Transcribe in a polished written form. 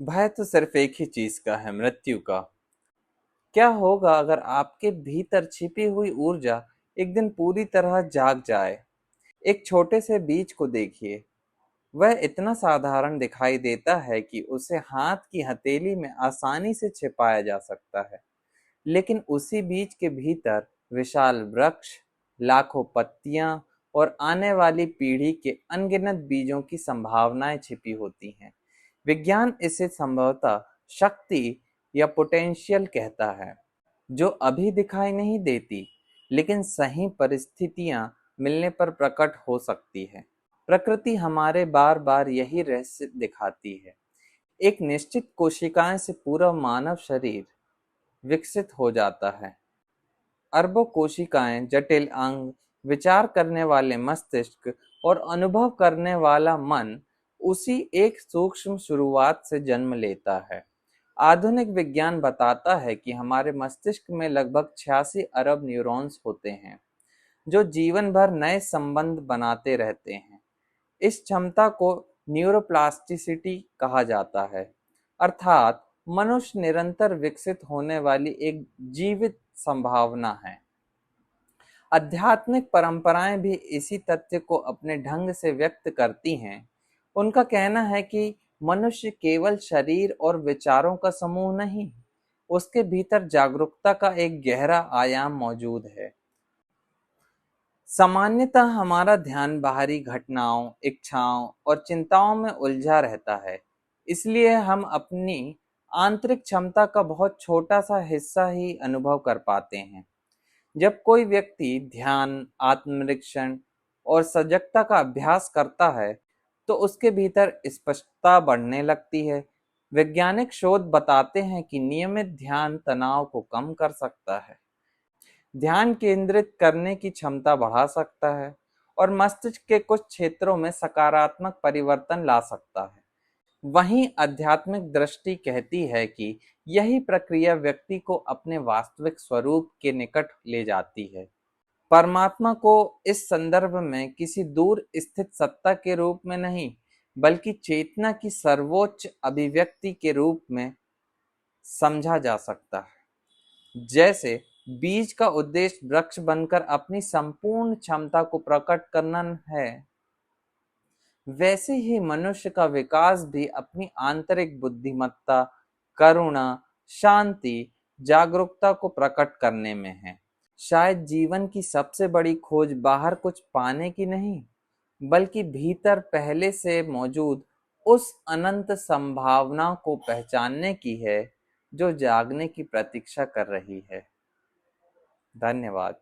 भय तो सिर्फ एक ही चीज का है, मृत्यु का। क्या होगा अगर आपके भीतर छिपी हुई ऊर्जा एक दिन पूरी तरह जाग जाए? एक छोटे से बीज को देखिए। वह इतना साधारण दिखाई देता है कि उसे हाथ की हथेली में आसानी से छिपाया जा सकता है, लेकिन उसी बीज के भीतर विशाल वृक्ष, लाखों पत्तियां और आने वाली पीढ़ी के अनगिनत बीजों की संभावनाएं छिपी होती हैं। विज्ञान इसे संभवतः शक्ति या पोटेंशियल कहता है, जो अभी दिखाई नहीं देती, लेकिन सही परिस्थितियां मिलने पर प्रकट हो सकती है। प्रकृति हमारे बार बार यही रहस्य दिखाती है। एक निश्चित कोशिकाएं से पूरा मानव शरीर विकसित हो जाता है। अरबों कोशिकाएं, जटिल अंग, विचार करने वाले मस्तिष्क और अनुभव करने वाला मन उसी एक सूक्ष्म शुरुआत से जन्म लेता है। आधुनिक विज्ञान बताता है कि हमारे मस्तिष्क में लगभग 86 अरब न्यूरॉन्स होते हैं, जो जीवन भर नए संबंध बनाते रहते हैं। इस क्षमता को न्यूरोप्लास्टिसिटी कहा जाता है, अर्थात मनुष्य निरंतर विकसित होने वाली एक जीवित संभावना है। आध्यात्मिक परंपराएं भी इसी तथ्य को अपने ढंग से व्यक्त करती हैं। उनका कहना है कि मनुष्य केवल शरीर और विचारों का समूह नहीं, उसके भीतर जागरूकता का एक गहरा आयाम मौजूद है। सामान्यतः हमारा ध्यान बाहरी घटनाओं, इच्छाओं और चिंताओं में उलझा रहता है, इसलिए हम अपनी आंतरिक क्षमता का बहुत छोटा सा हिस्सा ही अनुभव कर पाते हैं। जब कोई व्यक्ति ध्यान, आत्मनिरीक्षण और सजगता का अभ्यास करता है, तो उसके भीतर स्पष्टता बढ़ने लगती है। वैज्ञानिक शोध बताते हैं कि नियमित ध्यान तनाव को कम कर सकता है, ध्यान केंद्रित करने की क्षमता बढ़ा सकता है और मस्तिष्क के कुछ क्षेत्रों में सकारात्मक परिवर्तन ला सकता है। वहीं आध्यात्मिक दृष्टि कहती है कि यही प्रक्रिया व्यक्ति को अपने वास्तविक स्वरूप के निकट ले जाती है। परमात्मा को इस संदर्भ में किसी दूर स्थित सत्ता के रूप में नहीं, बल्कि चेतना की सर्वोच्च अभिव्यक्ति के रूप में समझा जा सकता है। जैसे बीज का उद्देश्य वृक्ष बनकर अपनी संपूर्ण क्षमता को प्रकट करना है, वैसे ही मनुष्य का विकास भी अपनी आंतरिक बुद्धिमत्ता, करुणा, शांति, जागरूकता को प्रकट करने में है। शायद जीवन की सबसे बड़ी खोज बाहर कुछ पाने की नहीं, बल्कि भीतर पहले से मौजूद उस अनंत संभावना को पहचानने की है, जो जागने की प्रतीक्षा कर रही है। धन्यवाद।